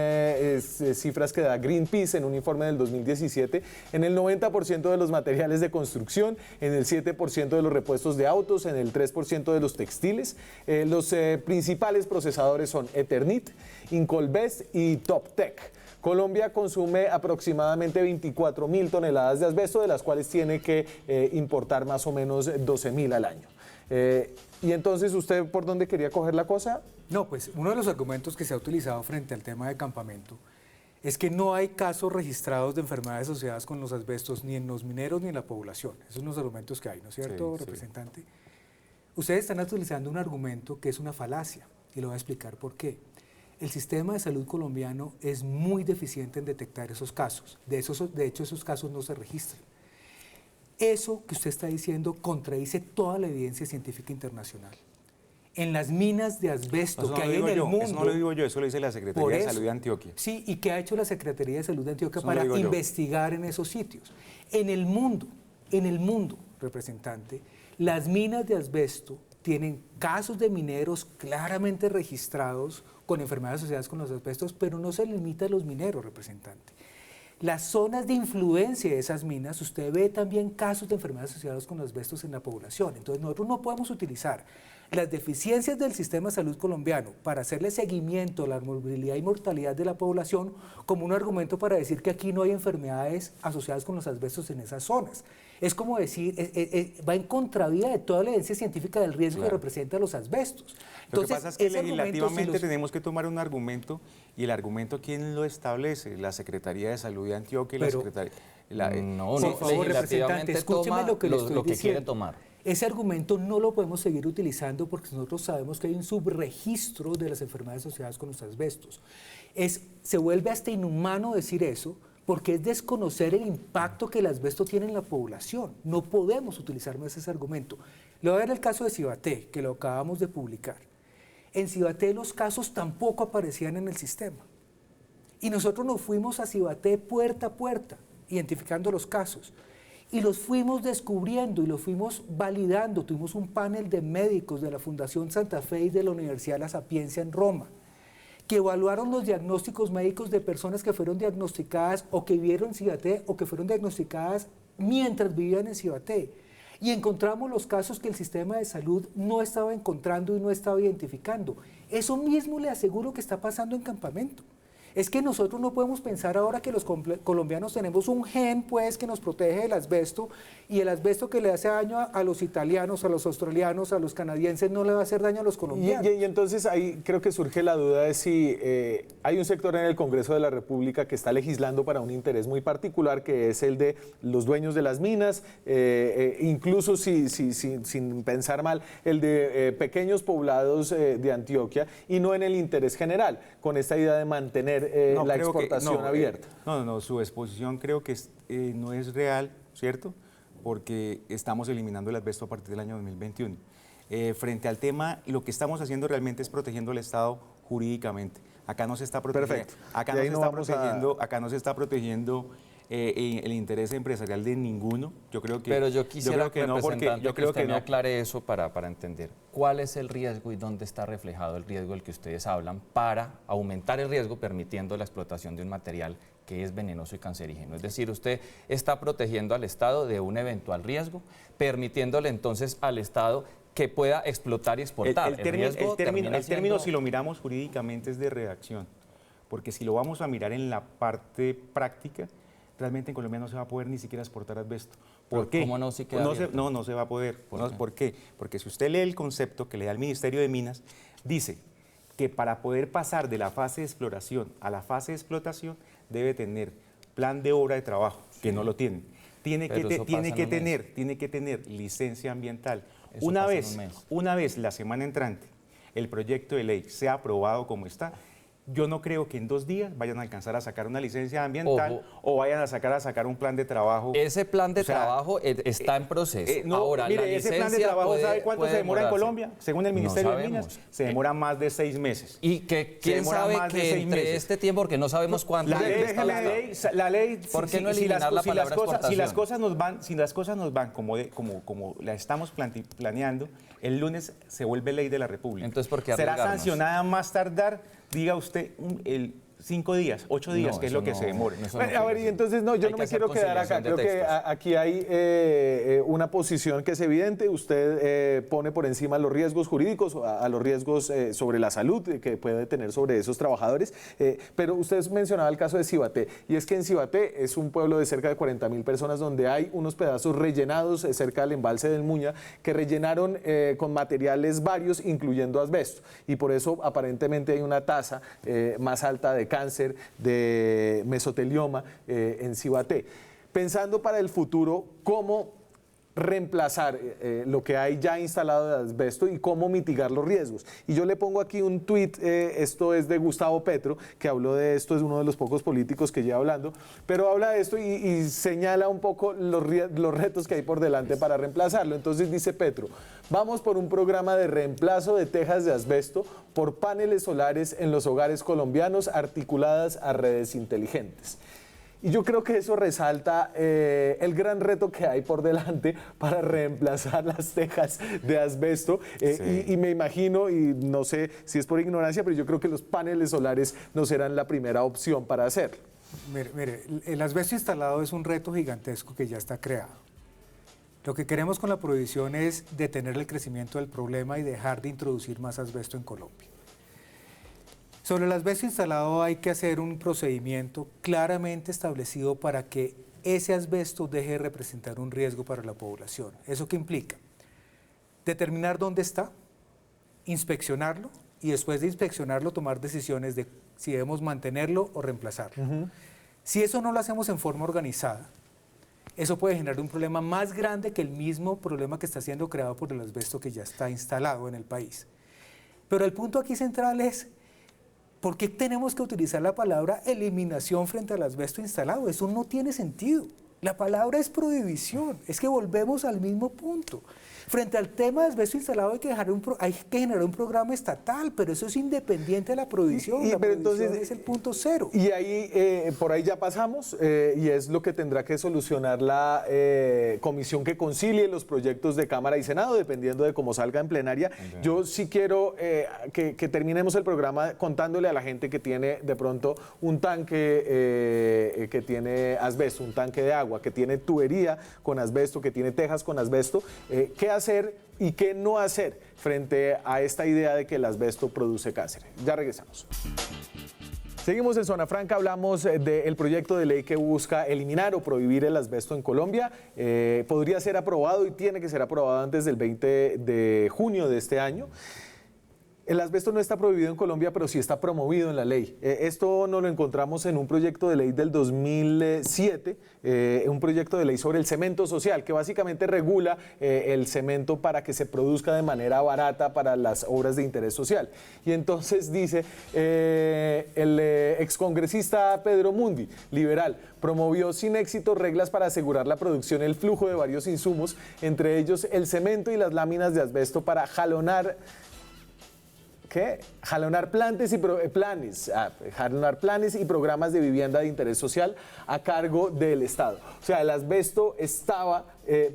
cifras que da Greenpeace en un informe del 2017, en el 90% de los materiales de construcción, en el 7% de los repuestos de autos, en el 3% de los textiles. Los principales procesadores son Eternit, Incolbest y Toptec. Colombia consume aproximadamente 24.000 toneladas de asbesto, de las cuales tiene que importar más o menos 12.000 al año. Y entonces, ¿usted por dónde quería coger la cosa? No, pues uno de los argumentos que se ha utilizado frente al tema de Campamento es que no hay casos registrados de enfermedades asociadas con los asbestos ni en los mineros ni en la población. Esos son los argumentos que hay, ¿no es cierto, Sí, representante? Ustedes están utilizando un argumento que es una falacia, y lo voy a explicar por qué. El sistema de salud colombiano es muy deficiente en detectar esos casos. De hecho, esos casos no se registran. Eso que usted está diciendo contradice toda la evidencia científica internacional. En las minas de asbesto que hay en el mundo... Eso no lo digo yo, eso lo dice la Secretaría de Salud de Antioquia. Sí, ¿y qué ha hecho la Secretaría de Salud de Antioquia Eso no para lo digo yo. investigar en esos sitios? En el mundo, representante, las minas de asbesto tienen casos de mineros claramente registrados con enfermedades asociadas con los asbestos, pero no se limita a los mineros, representante. Las zonas de influencia de esas minas, usted ve también casos de enfermedades asociadas con los asbestos en la población. Entonces nosotros no podemos utilizar las deficiencias del sistema de salud colombiano para hacerle seguimiento a la movilidad y mortalidad de la población como un argumento para decir que aquí no hay enfermedades asociadas con los asbestos en esas zonas. Es como decir, va en contravía de toda la evidencia científica del riesgo que representa los asbestos. Lo que pasa es que legislativamente tenemos que tomar un argumento, y el argumento, ¿quién lo establece? La Secretaría de Salud de Antioquia y la Secretaría... Por favor, representante, escúcheme lo que le estoy diciendo. quiere tomar. Ese argumento no lo podemos seguir utilizando porque nosotros sabemos que hay un subregistro de las enfermedades asociadas con los asbestos. Se vuelve hasta inhumano decir eso porque es desconocer el impacto que el asbesto tiene en la población. No podemos utilizar más ese argumento. Le voy a dar el caso de Cibaté, que lo acabamos de publicar. En Cibaté los casos tampoco aparecían en el sistema. Y nosotros nos fuimos a Cibaté puerta a puerta, identificando los casos. Y los fuimos descubriendo y los fuimos validando. Tuvimos un panel de médicos de la Fundación Santa Fe y de la Universidad La Sapienza en Roma, que evaluaron los diagnósticos médicos de personas que fueron diagnosticadas o que vivieron en Cibaté o que fueron diagnosticadas mientras vivían en Cibaté. Y encontramos los casos que el sistema de salud no estaba encontrando y no estaba identificando. Eso mismo le aseguro que está pasando en Campamento. Es que nosotros no podemos pensar ahora que los colombianos tenemos un gen pues que nos protege del asbesto, y el asbesto que le hace daño a los italianos, a los australianos, a los canadienses no le va a hacer daño a los colombianos. Y entonces ahí creo que surge la duda de si hay un sector en el Congreso de la República que está legislando para un interés muy particular, que es el de los dueños de las minas, incluso sin pensar mal, el de pequeños poblados de Antioquia, y no en el interés general, con esta idea de mantener la exportación abierta. No, su exposición creo que no es real, ¿cierto? Porque estamos eliminando el asbesto a partir del año 2021. Frente al tema, lo que estamos haciendo realmente es protegiendo al Estado jurídicamente. Acá no se está protegiendo, acá no se está protegiendo el interés empresarial de ninguno. Yo creo que Pero yo quisiera que no, porque yo creo usted que me no. aclare eso para entender cuál es el riesgo y dónde está reflejado el riesgo del que ustedes hablan para aumentar el riesgo permitiendo la explotación de un material que es venenoso y cancerígeno. Es decir, usted está protegiendo al Estado de un eventual riesgo, permitiéndole entonces al Estado que pueda explotar y exportar. El término, si lo miramos jurídicamente, es de redacción, porque si lo vamos a mirar en la parte práctica, realmente en Colombia no se va a poder ni siquiera exportar asbesto. ¿Por qué? ¿Cómo no? Si queda abierto. No se va a poder. ¿Por qué? Porque si usted lee el concepto que le da el Ministerio de Minas, dice que para poder pasar de la fase de exploración a la fase de explotación debe tener plan de obra de trabajo, que no lo tienen. Tiene que tener licencia ambiental. Una vez la semana entrante el proyecto de ley sea aprobado como está, yo no creo que en 2 días vayan a alcanzar a sacar una licencia ambiental Ojo. o vayan a sacar un plan de trabajo. Ese plan de O sea, trabajo está en proceso. No, Ahora, la mire, ese plan de licencia trabajo, ¿sabe cuánto puede se demora en demorarse. Colombia? Según el No Ministerio de sabemos. Minas, se demora más de 6 meses. Y que Se quién demora sabe más de que 6 entre meses. este tiempo, porque no sabemos cuánto. La ley, ¿Por qué no eliminar la palabra si las exportación? cosas nos van como la estamos planeando, el lunes se vuelve ley de la República. Entonces, ¿por qué será arriesgarnos? sancionada más tardar, diga usted, 5 días, 8 días, No, que es eso lo que no- se demore. eso Bueno, no a ver, tiene y entonces no, yo Hay no que me hacer quiero quedar acá. conciliación Creo de que textos. aquí hay una posición que es evidente. Usted pone por encima los riesgos jurídicos, a los riesgos sobre la salud que puede tener sobre esos trabajadores. Pero usted mencionaba el caso de Cibaté, y es que en Cibaté es un pueblo de cerca de 40.000 personas donde hay unos pedazos rellenados cerca del embalse del Muña que rellenaron con materiales varios, incluyendo asbesto. Y por eso aparentemente hay una tasa más alta de cáncer, de mesotelioma en Cibaté. Pensando para el futuro, ¿cómo reemplazar lo que hay ya instalado de asbesto y cómo mitigar los riesgos? Y yo le pongo aquí un tuit, esto es de Gustavo Petro, que habló de esto, es uno de los pocos políticos que lleva hablando, pero habla de esto y señala un poco los retos que hay por delante para reemplazarlo. Entonces dice Petro, vamos por un programa de reemplazo de tejas de asbesto por paneles solares en los hogares colombianos articuladas a redes inteligentes. Y yo creo que eso resalta el gran reto que hay por delante para reemplazar las tejas de asbesto. Sí. Y me imagino, y no sé si es por ignorancia, pero yo creo que los paneles solares no serán la primera opción para hacerlo. Mire, el asbesto instalado es un reto gigantesco que ya está creado. Lo que queremos con la prohibición es detener el crecimiento del problema y dejar de introducir más asbesto en Colombia. Sobre el asbesto instalado hay que hacer un procedimiento claramente establecido para que ese asbesto deje de representar un riesgo para la población. ¿Eso qué implica? Determinar dónde está, inspeccionarlo y después de inspeccionarlo tomar decisiones de si debemos mantenerlo o reemplazarlo. Si eso no lo hacemos en forma organizada, eso puede generar un problema más grande que el mismo problema que está siendo creado por el asbesto que ya está instalado en el país. Pero el punto aquí central es, ¿por qué tenemos que utilizar la palabra eliminación frente al asbesto instalado? Eso no tiene sentido. La palabra es prohibición, es que volvemos al mismo punto. Frente al tema de asbesto instalado hay que generar un programa estatal, pero eso es independiente de la prohibición. La pero prohibición entonces, es el punto cero. Y ahí, por ahí ya pasamos, y es lo que tendrá que solucionar la comisión que concilie los proyectos de Cámara y Senado, dependiendo de cómo salga en plenaria. Yo sí quiero que terminemos el programa contándole a la gente que tiene de pronto un tanque que tiene asbesto, un tanque de agua, que tiene tubería con asbesto, que tiene tejas con asbesto, qué hacer y qué no hacer frente a esta idea de que el asbesto produce cáncer. Ya regresamos. Seguimos en Zona Franca, hablamos del proyecto de ley que busca eliminar o prohibir el asbesto en Colombia. Podría ser aprobado y tiene que ser aprobado antes del 20 de junio de este año. El asbesto no está prohibido en Colombia, pero sí está promovido en la ley. Esto nos lo encontramos en un proyecto de ley del 2007, un proyecto de ley sobre el cemento social, que básicamente regula el cemento para que se produzca de manera barata para las obras de interés social. Y entonces dice, el excongresista Pedro Mundi, liberal, promovió sin éxito reglas para asegurar la producción y el flujo de varios insumos, entre ellos el cemento y las láminas de asbesto para jalonar planes y programas de vivienda de interés social a cargo del Estado. O sea, el asbesto estaba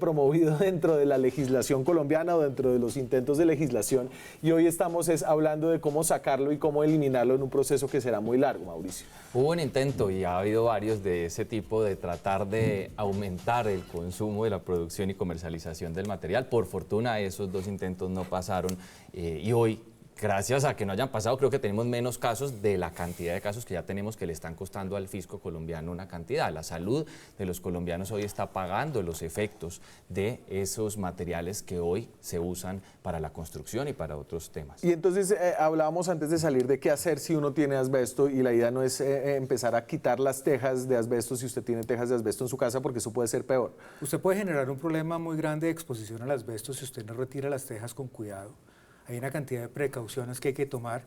promovido dentro de la legislación colombiana o dentro de los intentos de legislación, y hoy estamos hablando de cómo sacarlo y cómo eliminarlo en un proceso que será muy largo, Mauricio. Hubo un intento y ha habido varios de ese tipo de tratar de aumentar el consumo de la producción y comercialización del material. Por fortuna esos dos intentos no pasaron y hoy, gracias a que no hayan pasado, creo que tenemos menos casos de la cantidad de casos que ya tenemos que le están costando al fisco colombiano una cantidad. La salud de los colombianos hoy está pagando los efectos de esos materiales que hoy se usan para la construcción y para otros temas. Y entonces hablábamos antes de salir de qué hacer si uno tiene asbesto, y la idea no es empezar a quitar las tejas de asbesto si usted tiene tejas de asbesto en su casa, porque eso puede ser peor. Usted puede generar un problema muy grande de exposición al asbesto si usted no retira las tejas con cuidado. Hay una cantidad de precauciones que hay que tomar,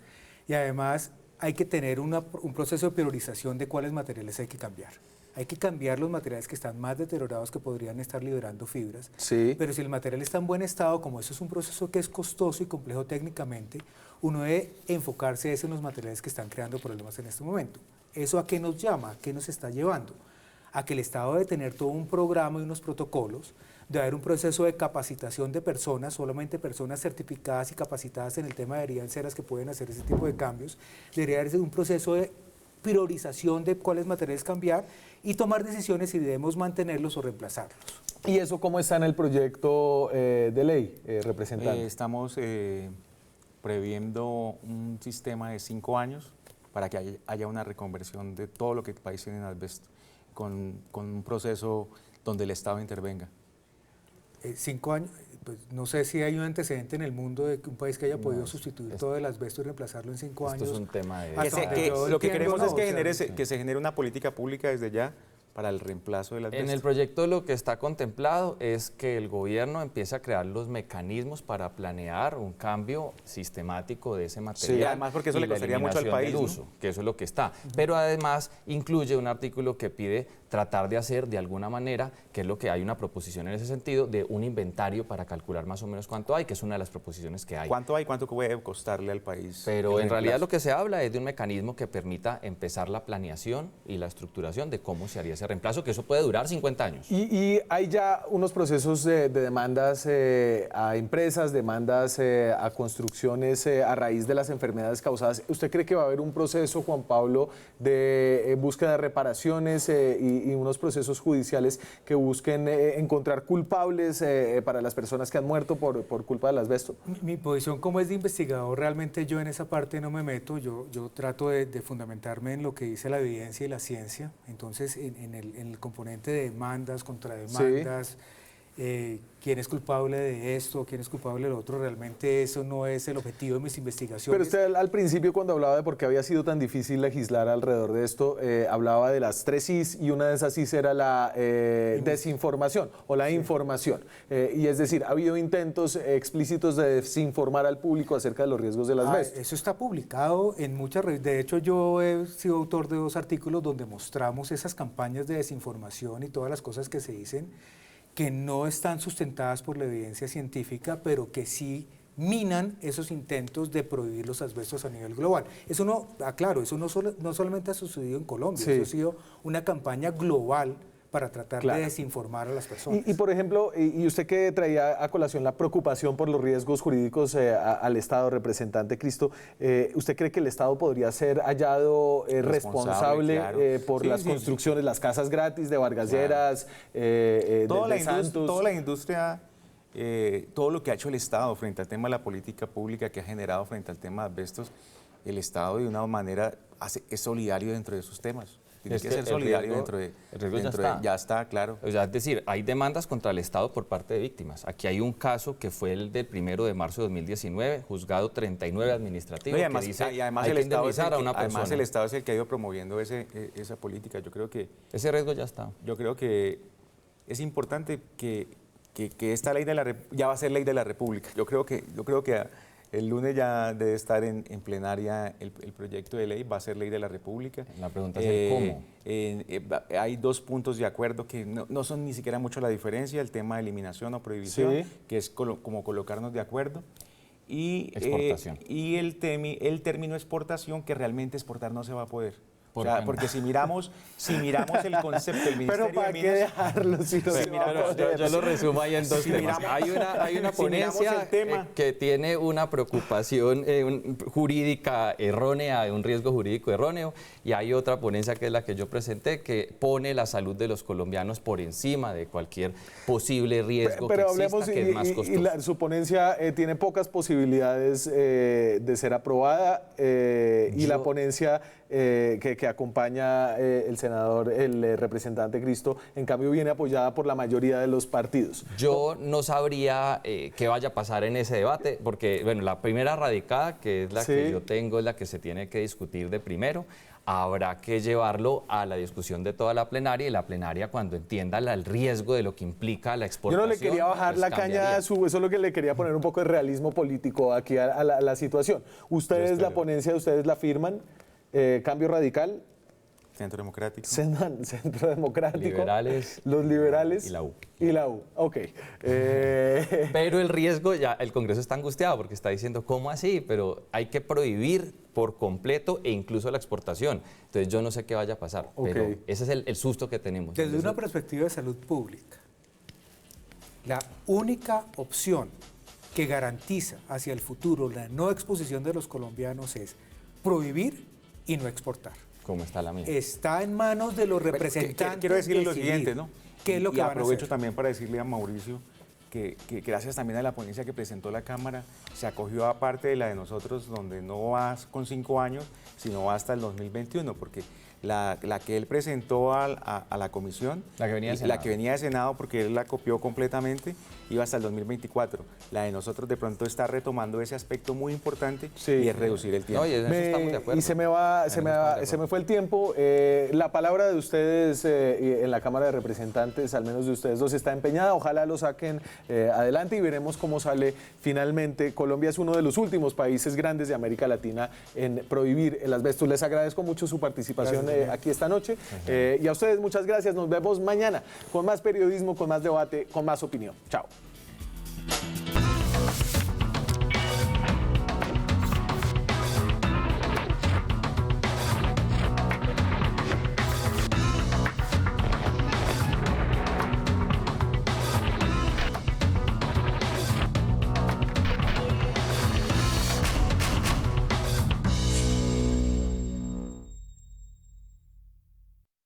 y además hay que tener un proceso de priorización de cuáles materiales hay que cambiar. Hay que cambiar los materiales que están más deteriorados, que podrían estar liberando fibras. Sí. Pero si el material está en buen estado, como eso es un proceso que es costoso y complejo técnicamente, uno debe enfocarse en los materiales que están creando problemas en este momento. ¿Eso a qué nos llama? ¿A qué nos está llevando? A que el Estado debe tener todo un programa y unos protocolos, debe haber un proceso de capacitación de personas, solamente personas certificadas y capacitadas en el tema deberían ser las que pueden hacer ese tipo de cambios, debería haber un proceso de priorización de cuáles materiales cambiar y tomar decisiones si debemos mantenerlos o reemplazarlos. ¿Y eso cómo está en el proyecto de ley, representante? Estamos previendo un sistema de 5 años para que haya una reconversión de todo lo que el país tiene en asbesto, con un proceso donde el Estado intervenga. 5 años, pues no sé si hay un antecedente en el mundo de un país que haya podido sustituir todo el asbesto y reemplazarlo en 5 años. Esto es un tema de... Lo que queremos es que se genere una política pública desde ya para el reemplazo del asbesto. En el proyecto lo que está contemplado es que el gobierno empiece a crear los mecanismos para planear un cambio sistemático de ese material. Sí, además porque eso le costaría mucho al país, del uso, que eso es lo que está. Pero además incluye un artículo que pide tratar de hacer de alguna manera, que es lo que hay una proposición en ese sentido, de un inventario para calcular más o menos cuánto hay, que es una de las proposiciones que hay. ¿Cuánto hay? ¿Cuánto puede costarle al país? Pero en realidad lo que se habla es de un mecanismo que permita empezar la planeación y la estructuración de cómo se haría ese reemplazo, que eso puede durar 50 años. Y hay ya unos procesos de demandas a empresas, demandas a construcciones a raíz de las enfermedades causadas. ¿Usted cree que va a haber un proceso, Juan Pablo, de búsqueda de reparaciones y unos procesos judiciales que busquen encontrar culpables para las personas que han muerto por culpa del asbesto? Mi posición como es de investigador, realmente yo en esa parte no me meto, yo trato de fundamentarme en lo que dice la evidencia y la ciencia, entonces en el componente de demandas, contrademandas, quién es culpable de esto, quién es culpable de lo otro, realmente eso no es el objetivo de mis investigaciones. Pero usted al principio, cuando hablaba de por qué había sido tan difícil legislar alrededor de esto, hablaba de las 3 Is y una de esas Is era la desinformación o la información. Y es decir, ha habido intentos explícitos de desinformar al público acerca de los riesgos del asbesto. Eso está publicado en muchas redes. De hecho, yo he sido autor de 2 artículos donde mostramos esas campañas de desinformación y todas las cosas que se dicen que no están sustentadas por la evidencia científica, pero que sí minan esos intentos de prohibir los asbestos a nivel global. Eso no, aclaro, eso no solamente ha sucedido en Colombia, Sí. eso ha sido una campaña global para tratar Claro. de desinformar a las personas. Y por ejemplo, y usted que traía a colación la preocupación por los riesgos jurídicos al Estado, representante Cristo, ¿usted cree que el Estado podría ser hallado responsable claro. por las construcciones, las casas gratis de Vargas Lleras, de Santos? Toda la industria, todo lo que ha hecho el Estado frente al tema de la política pública que ha generado frente al tema de asbestos, el Estado de una manera es solidario dentro de esos temas. Tiene Es que que ser el solidario riesgo- dentro el riesgo ya de... está. Ya está, claro. O sea, es decir, hay demandas contra el Estado por parte de víctimas. Aquí hay un caso que fue el del 1 de marzo de 2019, juzgado 39 administrativo, No, y además, que dice y además hay el que Estado es el indemnizar a que, una además persona. el Estado es el que ha ido promoviendo esa política. Yo creo que es importante que esta ley ya va a ser ley de la República. Yo creo que el lunes ya debe estar en plenaria el proyecto de ley, va a ser ley de la República. La pregunta es el cómo. Hay 2 puntos de acuerdo que no son ni siquiera mucho la diferencia, el tema de eliminación o prohibición, Sí. que es como colocarnos de acuerdo. Y, Exportación. y el término exportación, que realmente exportar no se va a poder. ¿Por O sea, qué no? porque si miramos el concepto del Ministerio Pero ¿para de qué Minas... dejarlo si no se va a Pero poder? yo lo resumo ahí en 2 Si temas. miramos- Hay una si miramos ponencia el tema- que tiene una preocupación jurídica errónea, un riesgo jurídico erróneo, y hay otra ponencia que es la que yo presenté, que pone la salud de los colombianos por encima de cualquier posible riesgo Pero que hablemos, exista, que es más y costoso. su ponencia tiene pocas posibilidades de ser aprobada y la ponencia que acompaña el senador, el representante Cristo, en cambio viene apoyada por la mayoría de los partidos. Yo no sabría qué vaya a pasar en ese debate, porque bueno, la primera radicada, que es la Sí. que yo tengo, es la que se tiene que discutir de primero. Habrá que llevarlo a la discusión de toda la plenaria, y la plenaria, cuando entienda el riesgo de lo que implica la Yo exportación. no le quería bajar pues la caña cambiaría. a eso es lo que le quería poner un poco de realismo político aquí a la situación. ¿Ustedes la ponencia, ustedes la firman? Cambio Radical, Centro Democrático. Centro Democrático, Liberales. los liberales Y la U. Y la U, ok. Pero el riesgo, ya el Congreso está angustiado porque está diciendo, ¿cómo así? Pero hay que prohibir por completo e incluso la exportación. Entonces yo no sé qué vaya a pasar, pero Ok. ese es el susto que tenemos. Desde Eso- una perspectiva de salud pública, la única opción que garantiza hacia el futuro la no exposición de los colombianos es prohibir y no exportar. ¿Cómo está la mía? Está en manos de los representantes. Quiero decirle lo decidir siguiente, ¿no? ¿Qué es lo Y que van a aprovecho hacer? también para decirle a Mauricio que gracias también a la ponencia que presentó la Cámara, se acogió a parte de la de nosotros, donde no va con 5 años, sino va hasta el 2021, porque la que él presentó a la comisión, La que venía del y Senado. la que venía de Senado, porque él la copió completamente, iba hasta el 2024. La de nosotros de pronto está retomando ese aspecto muy importante Sí. y es reducir el tiempo. No, y en eso estamos de acuerdo. Y se me fue el tiempo. La palabra de ustedes en la Cámara de Representantes, al menos de ustedes dos, está empeñada. Ojalá lo saquen adelante y veremos cómo sale finalmente. Colombia es uno de los últimos países grandes de América Latina en prohibir el asbesto. Les agradezco mucho su participación aquí esta noche. Y a ustedes muchas gracias. Nos vemos mañana con más periodismo, con más debate, con más opinión. Chao.